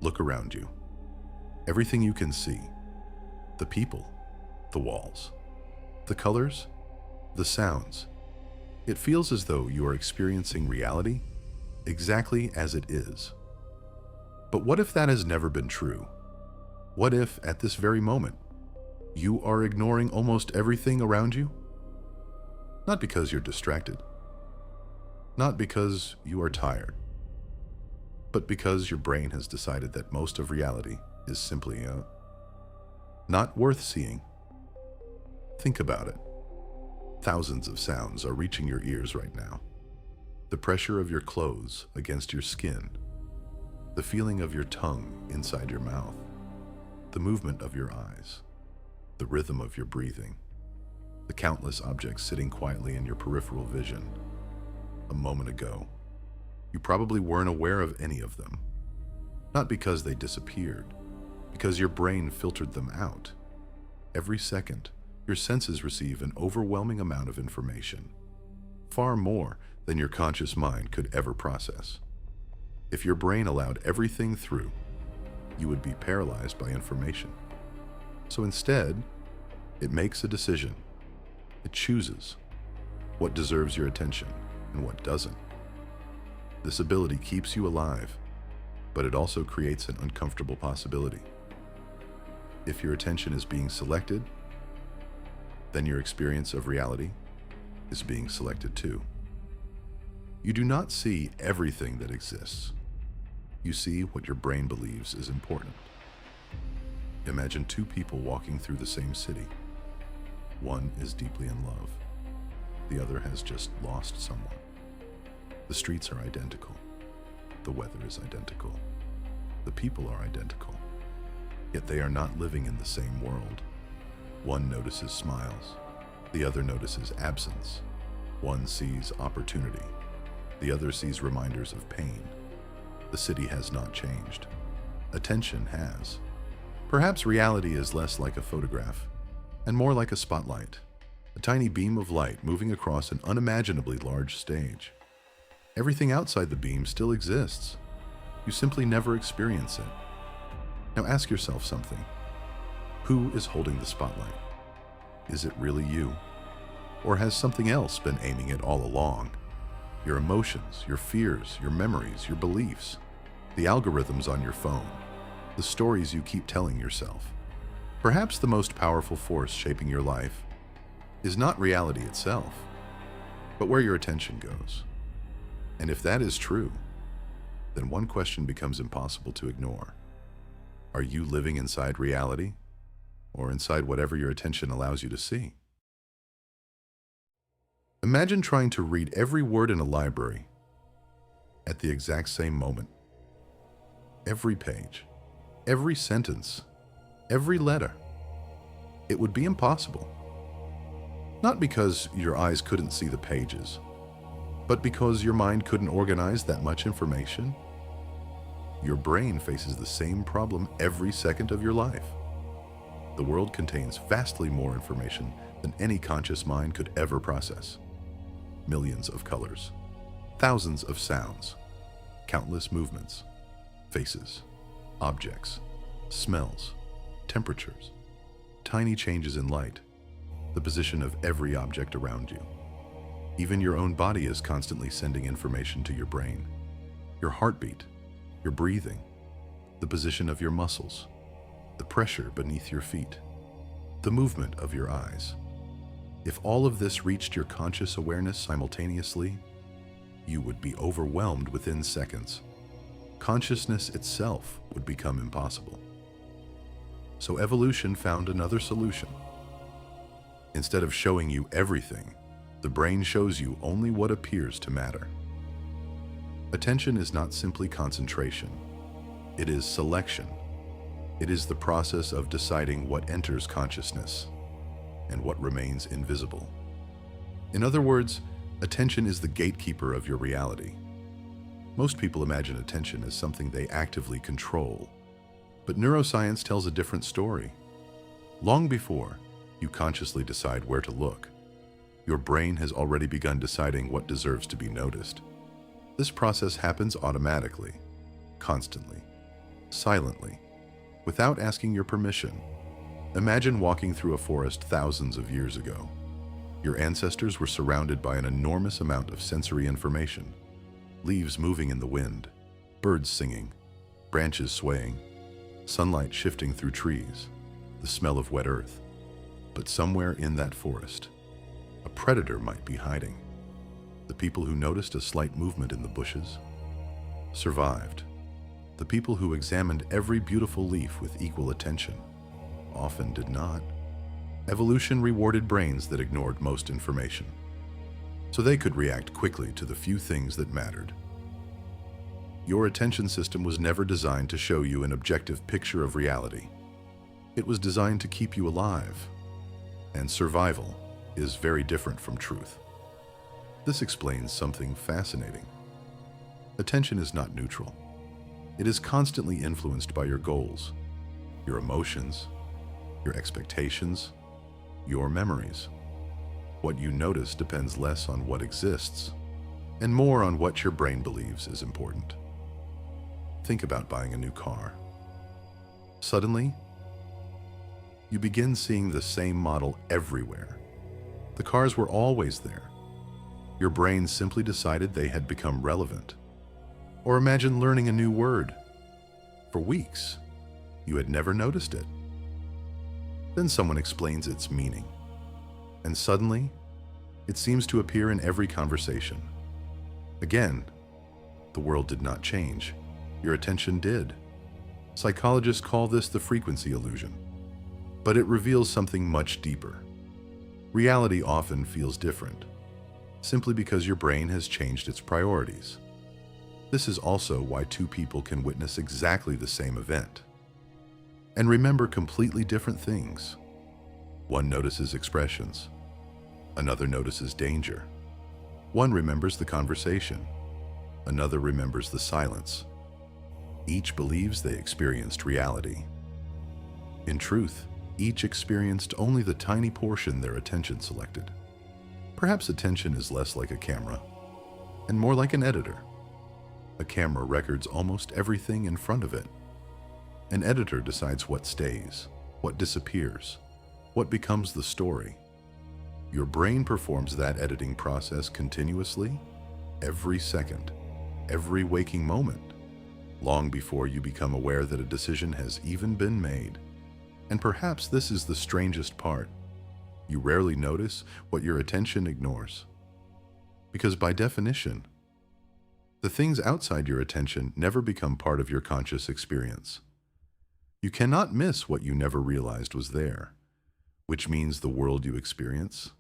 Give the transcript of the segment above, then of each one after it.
Look around you. Everything you can see, the people, the walls, the colors, the sounds. It feels as though you are experiencing reality exactly as it is. But what if that has never been true? What if, at this very moment, you are ignoring almost everything around you? Not because you're distracted, not because you are tired, but because your brain has decided that most of reality is simply not worth seeing. Think about it. Thousands of sounds are reaching your ears right now. The pressure of your clothes against your skin, the feeling of your tongue inside your mouth, the movement of your eyes, the rhythm of your breathing, the countless objects sitting quietly in your peripheral vision. A moment ago, you probably weren't aware of any of them. Not because they disappeared, because your brain filtered them out. Every second, your senses receive an overwhelming amount of information, far more than your conscious mind could ever process. If your brain allowed everything through, you would be paralyzed by information. So instead, it makes a decision. It chooses what deserves your attention and what doesn't. This ability keeps you alive, but it also creates an uncomfortable possibility. If your attention is being selected, then your experience of reality is being selected too. You do not see everything that exists. You see what your brain believes is important. Imagine two people walking through the same city. One is deeply in love. The other has just lost someone. The streets are identical. The weather is identical. The people are identical. Yet they are not living in the same world. One notices smiles. The other notices absence. One sees opportunity. The other sees reminders of pain. The city has not changed. Attention has. Perhaps reality is less like a photograph and more like a spotlight, a tiny beam of light moving across an unimaginably large stage. Everything outside the beam still exists. You simply never experience it. Now ask yourself something. Who is holding the spotlight? Is it really you? Or has something else been aiming it all along? Your emotions, your fears, your memories, your beliefs, the algorithms on your phone, the stories you keep telling yourself. Perhaps the most powerful force shaping your life is not reality itself, but where your attention goes. And if that is true, then one question becomes impossible to ignore. Are you living inside reality, or inside whatever your attention allows you to see? Imagine trying to read every word in a library at the exact same moment. Every page, every sentence, every letter. It would be impossible. Not because your eyes couldn't see the pages, but because your mind couldn't organize that much information. Your brain faces the same problem every second of your life. The world contains vastly more information than any conscious mind could ever process. Millions of colors, thousands of sounds, countless movements, faces, objects, smells, temperatures, tiny changes in light, the position of every object around you. Even your own body is constantly sending information to your brain. Your heartbeat, your breathing, the position of your muscles, the pressure beneath your feet, the movement of your eyes. If all of this reached your conscious awareness simultaneously, you would be overwhelmed within seconds. Consciousness itself would become impossible. So evolution found another solution. Instead of showing you everything, the brain shows you only what appears to matter. Attention is not simply concentration. It is selection. It is the process of deciding what enters consciousness and what remains invisible. In other words, attention is the gatekeeper of your reality. Most people imagine attention as something they actively control, but neuroscience tells a different story. Long before you consciously decide where to look, your brain has already begun deciding what deserves to be noticed. This process happens automatically, constantly. silently, without asking your permission. Imagine walking through a forest thousands of years ago. Your ancestors were surrounded by an enormous amount of sensory information. Leaves moving in the wind, birds singing, branches swaying, sunlight shifting through trees, the smell of wet earth. But somewhere in that forest, a predator might be hiding. The people who noticed a slight movement in the bushes survived. The people who examined every beautiful leaf with equal attention often did not. Evolution rewarded brains that ignored most information, so they could react quickly to the few things that mattered. Your attention system was never designed to show you an objective picture of reality. It was designed to keep you alive, and survival is very different from truth. This explains something fascinating. Attention is not neutral. It is constantly influenced by your goals, your emotions, your expectations, your memories. What you notice depends less on what exists and more on what your brain believes is important. Think about buying a new car. Suddenly, you begin seeing the same model everywhere. The cars were always there. Your brain simply decided they had become relevant. Or imagine learning a new word. For weeks, you had never noticed it. Then someone explains its meaning, and suddenly, it seems to appear in every conversation. Again, the world did not change. Your attention did. Psychologists call this the frequency illusion, but it reveals something much deeper. Reality often feels different, simply because your brain has changed its priorities. This is also why two people can witness exactly the same event and remember completely different things. One notices expressions, another notices danger. One remembers the conversation, another remembers the silence. Each believes they experienced reality. In truth, each experienced only the tiny portion their attention selected. Perhaps attention is less like a camera and more like an editor. A camera records almost everything in front of it. An editor decides what stays, what disappears, what becomes the story. Your brain performs that editing process continuously, every second, every waking moment, long before you become aware that a decision has even been made. And perhaps this is the strangest part. You rarely notice what your attention ignores. Because by definition, the things outside your attention never become part of your conscious experience. You cannot miss what you never realized was there, which means the world you experience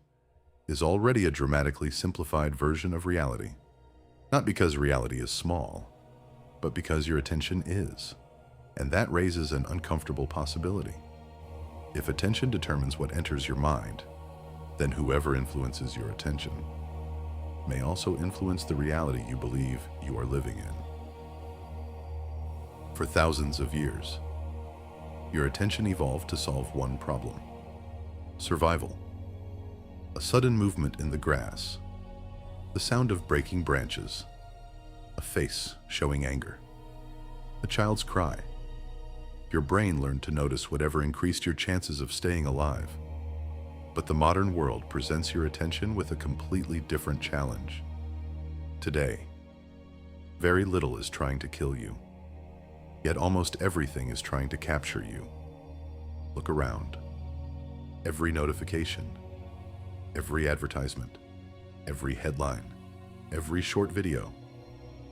is already a dramatically simplified version of reality. Not because reality is small, but because your attention is, and that raises an uncomfortable possibility. If attention determines what enters your mind, then whoever influences your attention may also influence the reality you believe you are living in. For thousands of years, your attention evolved to solve one problem: survival. A sudden movement in the grass, the sound of breaking branches, a face showing anger, a child's cry. Your brain learned to notice whatever increased your chances of staying alive. But the modern world presents your attention with a completely different challenge. Today, very little is trying to kill you, yet almost everything is trying to capture you. Look around. Every notification, every advertisement, every headline, every short video,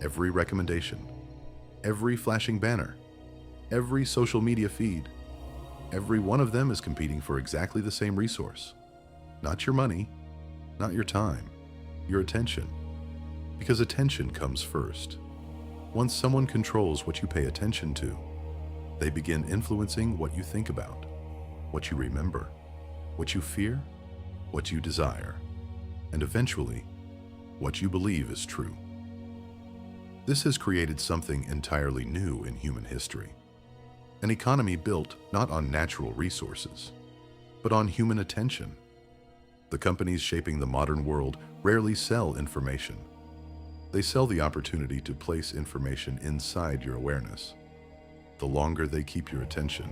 every recommendation, every flashing banner, every social media feed, every one of them is competing for exactly the same resource. Not your money, not your time, your attention. Because attention comes first. Once someone controls what you pay attention to, they begin influencing what you think about, what you remember, what you fear, what you desire, and eventually, what you believe is true. This has created something entirely new in human history. An economy built not on natural resources, but on human attention. The companies shaping the modern world rarely sell information. They sell the opportunity to place information inside your awareness. the longer they keep your attention,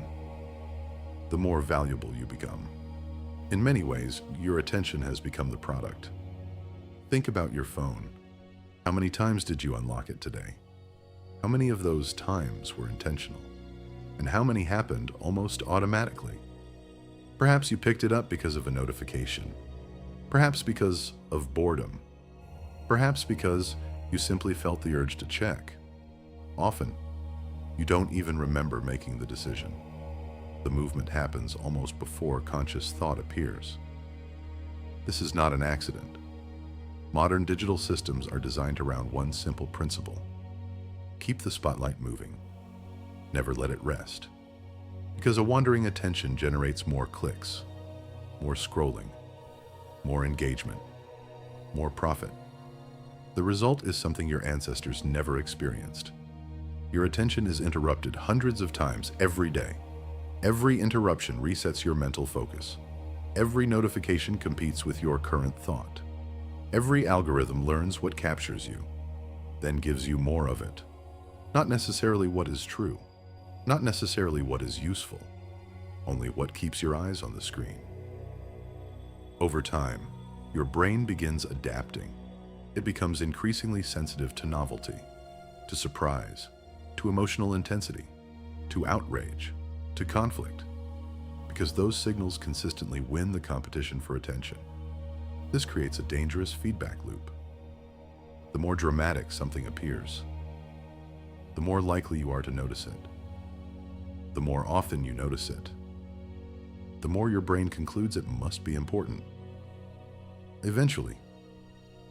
the more valuable you become. In many ways, your attention has become the product. Think about your phone. How many times did you unlock it today? How many of those times were intentional? And how many happened almost automatically? Perhaps you picked it up because of a notification. Perhaps because of boredom. Perhaps because you simply felt the urge to check. Often, you don't even remember making the decision. The movement happens almost before conscious thought appears. This is not an accident. Modern digital systems are designed around one simple principle: keep the spotlight moving. Never let it rest. Because a wandering attention generates more clicks, more scrolling, more engagement, more profit. The result is something your ancestors never experienced. Your attention is interrupted hundreds of times every day. Every interruption resets your mental focus. Every notification competes with your current thought. Every algorithm learns what captures you, then gives you more of it. Not necessarily what is true, not necessarily what is useful, only what keeps your eyes on the screen. Over time, your brain begins adapting. It becomes increasingly sensitive to novelty, to surprise, to emotional intensity, to outrage, to conflict, because those signals consistently win the competition for attention. This creates a dangerous feedback loop. The more dramatic something appears, the more likely you are to notice it. The more often you notice it, the more your brain concludes it must be important. Eventually,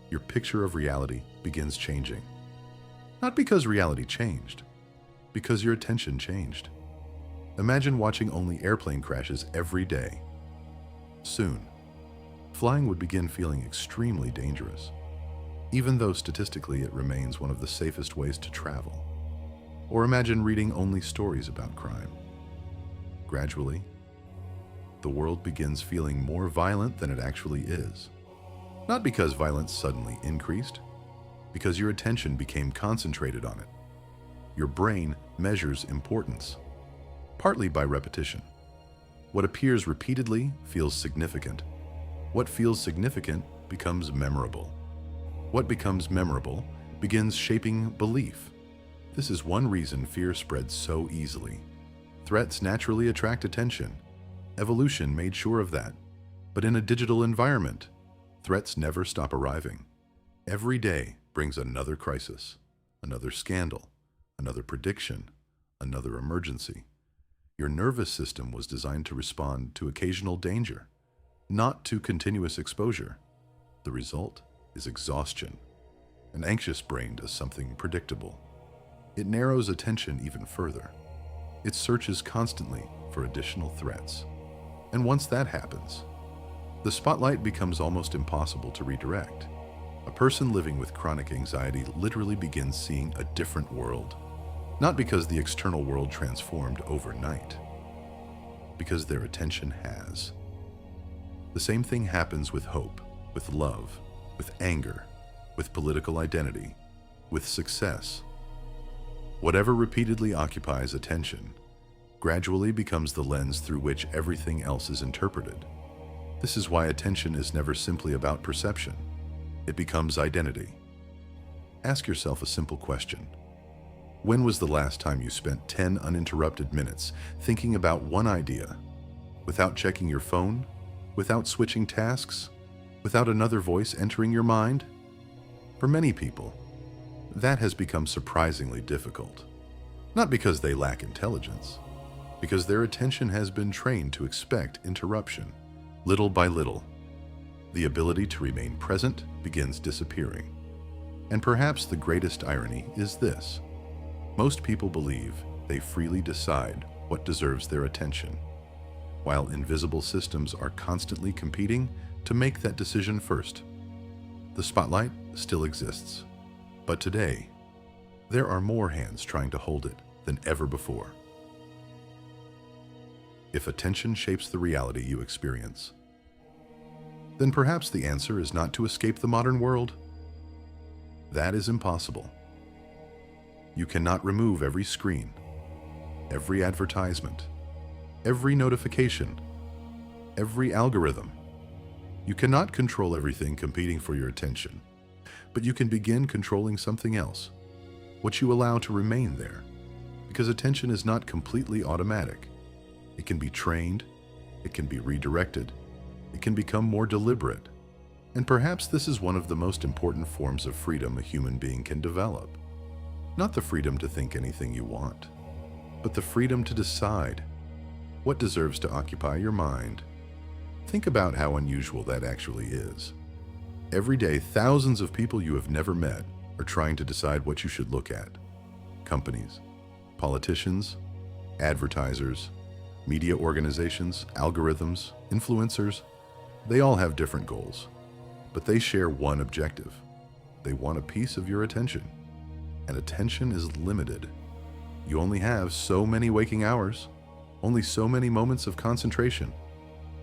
your picture of reality begins changing. Not because reality changed, because your attention changed. Imagine watching only airplane crashes every day. Soon, flying would begin feeling extremely dangerous, even though statistically it remains one of the safest ways to travel. Or imagine reading only stories about crime. Gradually, the world begins feeling more violent than it actually is. Not because violence suddenly increased, because your attention became concentrated on it. Your brain measures importance, partly by repetition. What appears repeatedly feels significant. What feels significant becomes memorable. What becomes memorable begins shaping belief. This is one reason fear spreads so easily. Threats naturally attract attention. Evolution made sure of that. But in a digital environment, threats never stop arriving. Every day brings another crisis, another scandal, another prediction, another emergency. Your nervous system was designed to respond to occasional danger, not to continuous exposure. The result is exhaustion. An anxious brain does something predictable. It narrows attention even further. It searches constantly for additional threats. And once that happens, the spotlight becomes almost impossible to redirect. A person living with chronic anxiety literally begins seeing a different world. Not because the external world transformed overnight, because their attention has. The same thing happens with hope, with love, with anger, with political identity, with success. Whatever repeatedly occupies attention gradually becomes the lens through which everything else is interpreted. This is why attention is never simply about perception. It becomes identity. Ask yourself a simple question. When was the last time you spent 10 uninterrupted minutes thinking about one idea, without checking your phone, without switching tasks, without another voice entering your mind? For many people, that has become surprisingly difficult. Not because they lack intelligence, because their attention has been trained to expect interruption. Little by little, the ability to remain present begins disappearing. And perhaps the greatest irony is this: most people believe they freely decide what deserves their attention, while invisible systems are constantly competing to make that decision first. The spotlight still exists, but today, there are more hands trying to hold it than ever before. If attention shapes the reality you experience, then perhaps the answer is not to escape the modern world. That is impossible. You cannot remove every screen, every advertisement, every notification, every algorithm. You cannot control everything competing for your attention, but you can begin controlling something else, what you allow to remain there, because attention is not completely automatic. It can be trained, it can be redirected, it can become more deliberate. And perhaps this is one of the most important forms of freedom a human being can develop. Not the freedom to think anything you want, but the freedom to decide what deserves to occupy your mind. Think about how unusual that actually is. Every day, thousands of people you have never met are trying to decide what you should look at. Companies, politicians, advertisers, media organizations, algorithms, influencers, they all have different goals, but they share one objective. They want a piece of your attention, and attention is limited. You only have so many waking hours, only so many moments of concentration,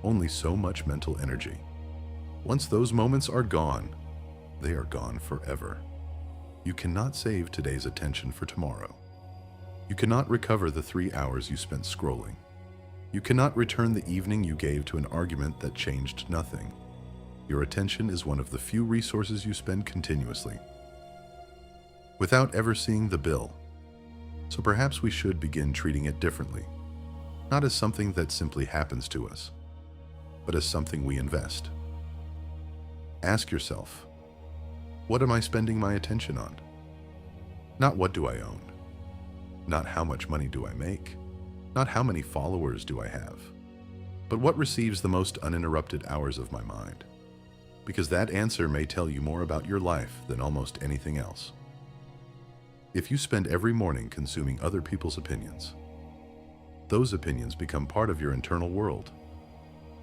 only so much mental energy. Once those moments are gone, they are gone forever. You cannot save today's attention for tomorrow. You cannot recover the 3 hours you spent scrolling. You cannot return the evening you gave to an argument that changed nothing. Your attention is one of the few resources you spend continuously, without ever seeing the bill. So perhaps we should begin treating it differently, not as something that simply happens to us, but as something we invest. Ask yourself, what am I spending my attention on? Not what do I own? Not how much money do I make? Not how many followers do I have? But what receives the most uninterrupted hours of my mind? Because that answer may tell you more about your life than almost anything else. If you spend every morning consuming other people's opinions, those opinions become part of your internal world.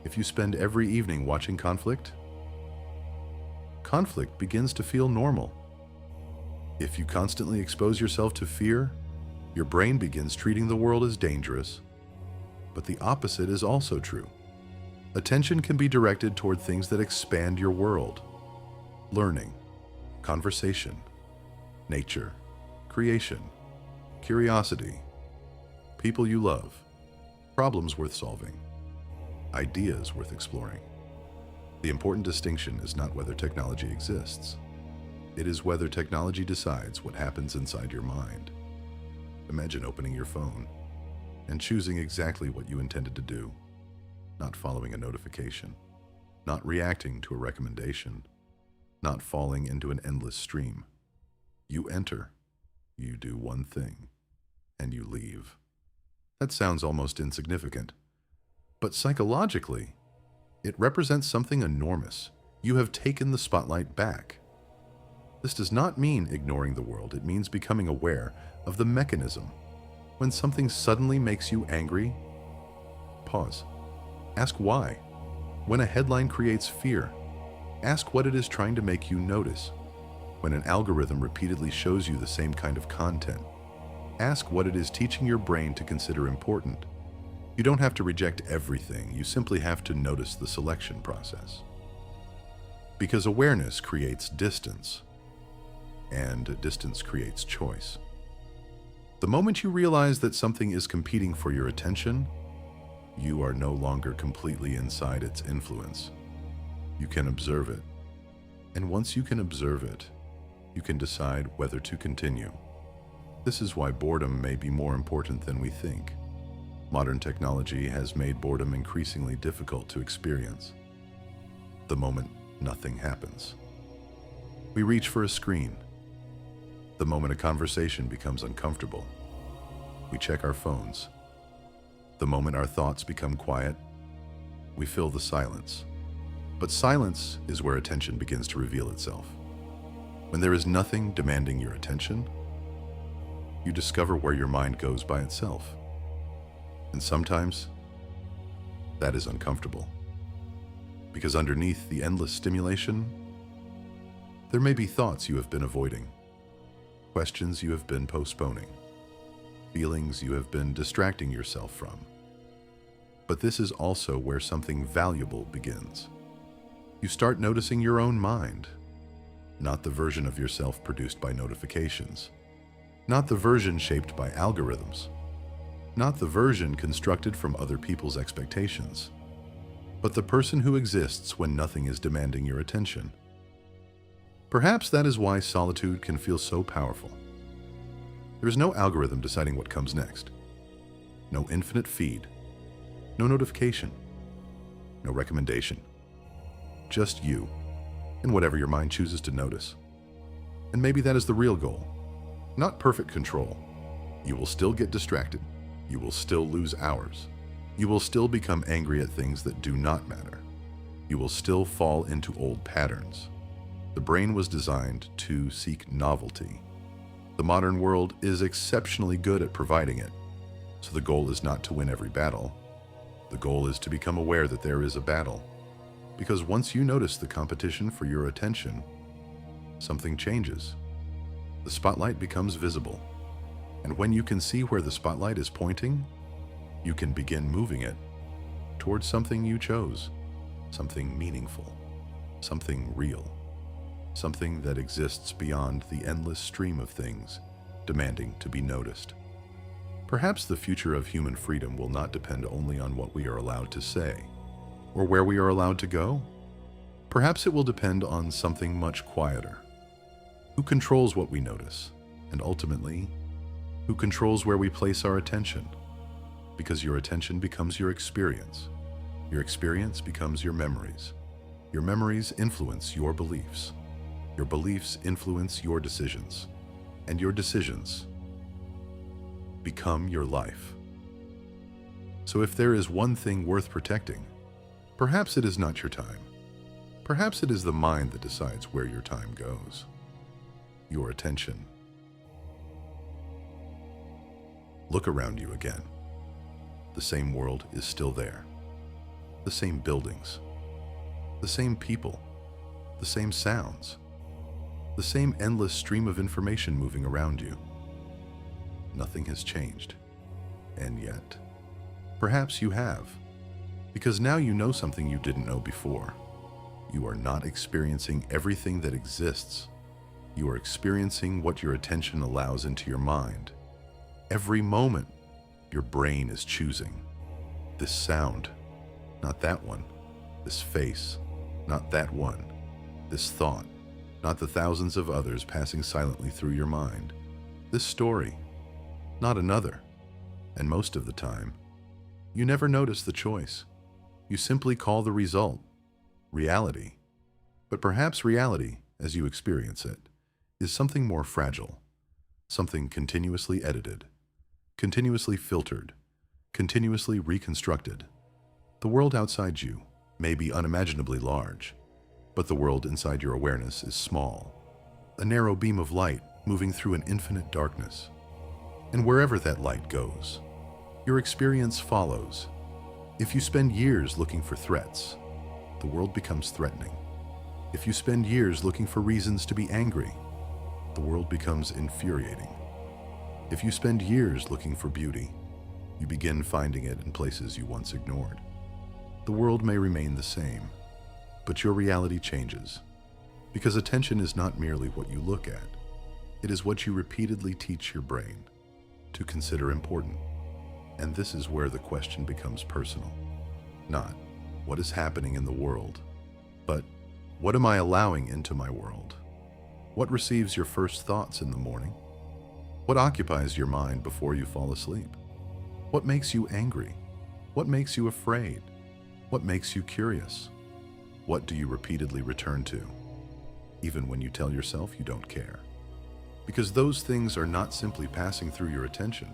If you spend every evening watching conflict, conflict begins to feel normal. If you constantly expose yourself to fear, your brain begins treating the world as dangerous. But the opposite is also true. Attention can be directed toward things that expand your world. Learning, conversation, nature, creation, curiosity, people you love, problems worth solving, ideas worth exploring. The important distinction is not whether technology exists. It is whether technology decides what happens inside your mind. Imagine opening your phone and choosing exactly what you intended to do, not following a notification, not reacting to a recommendation, not falling into an endless stream. You enter, you do one thing, and you leave. That sounds almost insignificant, but psychologically, it represents something enormous. You have taken the spotlight back. This does not mean ignoring the world. It means becoming aware of the mechanism. When something suddenly makes you angry, pause. Ask why. When a headline creates fear, ask what it is trying to make you notice. When an algorithm repeatedly shows you the same kind of content, ask what it is teaching your brain to consider important. You don't have to reject everything. You simply have to notice the selection process. Because awareness creates distance, and distance creates choice. The moment you realize that something is competing for your attention, you are no longer completely inside its influence. You can observe it. And once you can observe it, you can decide whether to continue. This is why boredom may be more important than we think. Modern technology has made boredom increasingly difficult to experience. The moment nothing happens, we reach for a screen. The moment a conversation becomes uncomfortable, we check our phones. The moment our thoughts become quiet, we fill the silence. But silence is where attention begins to reveal itself. When there is nothing demanding your attention, you discover where your mind goes by itself. And sometimes, that is uncomfortable. Because underneath the endless stimulation, there may be thoughts you have been avoiding, questions you have been postponing, feelings you have been distracting yourself from. But this is also where something valuable begins. You start noticing your own mind, not the version of yourself produced by notifications, not the version shaped by algorithms, not the version constructed from other people's expectations, but the person who exists when nothing is demanding your attention. Perhaps that is why solitude can feel so powerful. There is no algorithm deciding what comes next. No infinite feed. No notification. No recommendation. Just you, and whatever your mind chooses to notice. And maybe that is the real goal. Not perfect control. You will still get distracted. You will still lose hours. You will still become angry at things that do not matter. You will still fall into old patterns. The brain was designed to seek novelty. The modern world is exceptionally good at providing it. So the goal is not to win every battle. The goal is to become aware that there is a battle. Because once you notice the competition for your attention, something changes. The spotlight becomes visible. And when you can see where the spotlight is pointing, you can begin moving it towards something you chose, something meaningful, something real, something that exists beyond the endless stream of things demanding to be noticed. Perhaps the future of human freedom will not depend only on what we are allowed to say or where we are allowed to go. Perhaps it will depend on something much quieter. Who controls what we notice, and ultimately, who controls where we place our attention? Because your attention becomes your experience. Your experience becomes your memories. Your memories influence your beliefs. Your beliefs influence your decisions. And your decisions become your life. So if there is one thing worth protecting, perhaps it is not your time. Perhaps it is the mind that decides where your time goes. Your attention. Look around you again. The same world is still there. The same buildings. The same people. The same sounds. The same endless stream of information moving around you. Nothing has changed. And yet, perhaps you have. Because now you know something you didn't know before. You are not experiencing everything that exists. You are experiencing what your attention allows into your mind. Every moment, your brain is choosing. This sound, not that one. This face, not that one. This thought, not the thousands of others passing silently through your mind. This story, not another. And most of the time, you never notice the choice. You simply call the result reality. But perhaps reality, as you experience it, is something more fragile, something continuously edited, continuously filtered, continuously reconstructed. The world outside you may be unimaginably large, but the world inside your awareness is small, a narrow beam of light moving through an infinite darkness. And wherever that light goes, your experience follows. If you spend years looking for threats, the world becomes threatening. If you spend years looking for reasons to be angry, the world becomes infuriating. If you spend years looking for beauty, you begin finding it in places you once ignored. The world may remain the same, but your reality changes. Because attention is not merely what you look at, it is what you repeatedly teach your brain to consider important. And this is where the question becomes personal. Not, what is happening in the world, but what am I allowing into my world? What receives your first thoughts in the morning? What occupies your mind before you fall asleep? What makes you angry? What makes you afraid? What makes you curious? What do you repeatedly return to, even when you tell yourself you don't care? Because those things are not simply passing through your attention.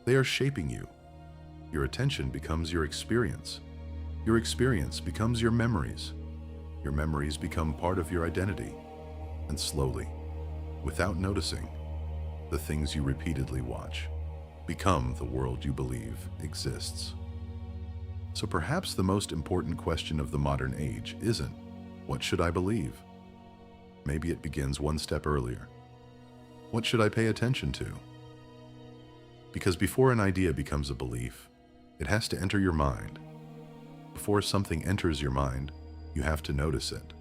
They are shaping you. Your attention becomes your experience. Your experience becomes your memories. Your memories become part of your identity. And slowly, without noticing, the things you repeatedly watch become the world you believe exists. So perhaps the most important question of the modern age isn't, what should I believe? Maybe it begins one step earlier. What should I pay attention to? Because before an idea becomes a belief, it has to enter your mind. Before something enters your mind, you have to notice it.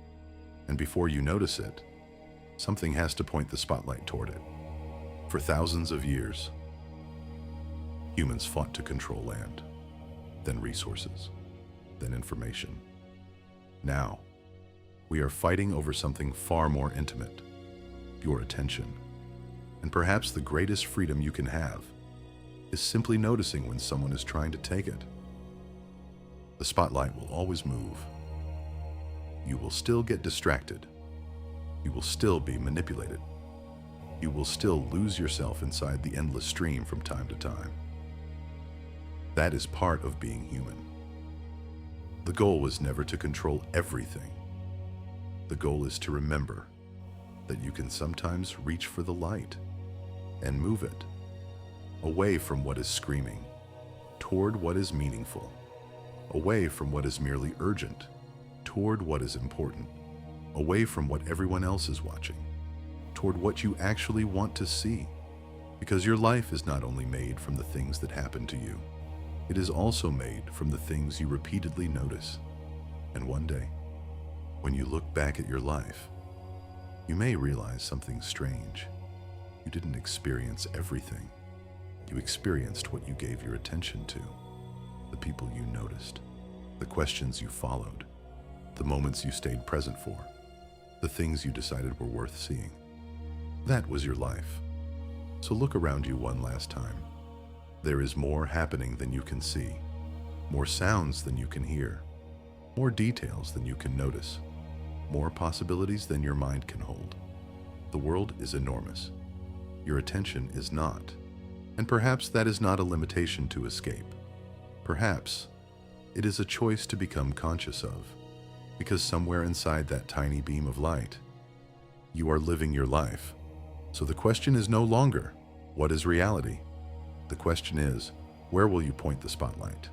And before you notice it, something has to point the spotlight toward it. For thousands of years, Humans fought to control land, then resources, then information. Now, we are fighting over something far more intimate, your attention. And perhaps the greatest freedom you can have is simply noticing when someone is trying to take it. The spotlight will always move. You will still get distracted. You will still be manipulated. You will still lose yourself inside the endless stream from time to time. That is part of being human. The goal was never to control everything. The goal is to remember that you can sometimes reach for the light and move it away from what is screaming, toward what is meaningful, away from what is merely urgent, toward what is important, away from what everyone else is watching, toward what you actually want to see. Because your life is not only made from the things that happen to you, it is also made from the things you repeatedly notice. And one day, when you look back at your life, you may realize something strange. You didn't experience everything. You experienced what you gave your attention to, the people you noticed, the questions you followed, the moments you stayed present for, the things you decided were worth seeing. That was your life. So look around you one last time. There is more happening than you can see, more sounds than you can hear, more details than you can notice, more possibilities than your mind can hold. The world is enormous. Your attention is not. And perhaps that is not a limitation to escape. Perhaps it is a choice to become conscious of, because somewhere inside that tiny beam of light, you are living your life. So the question is no longer, what is reality? The question is, where will you point the spotlight?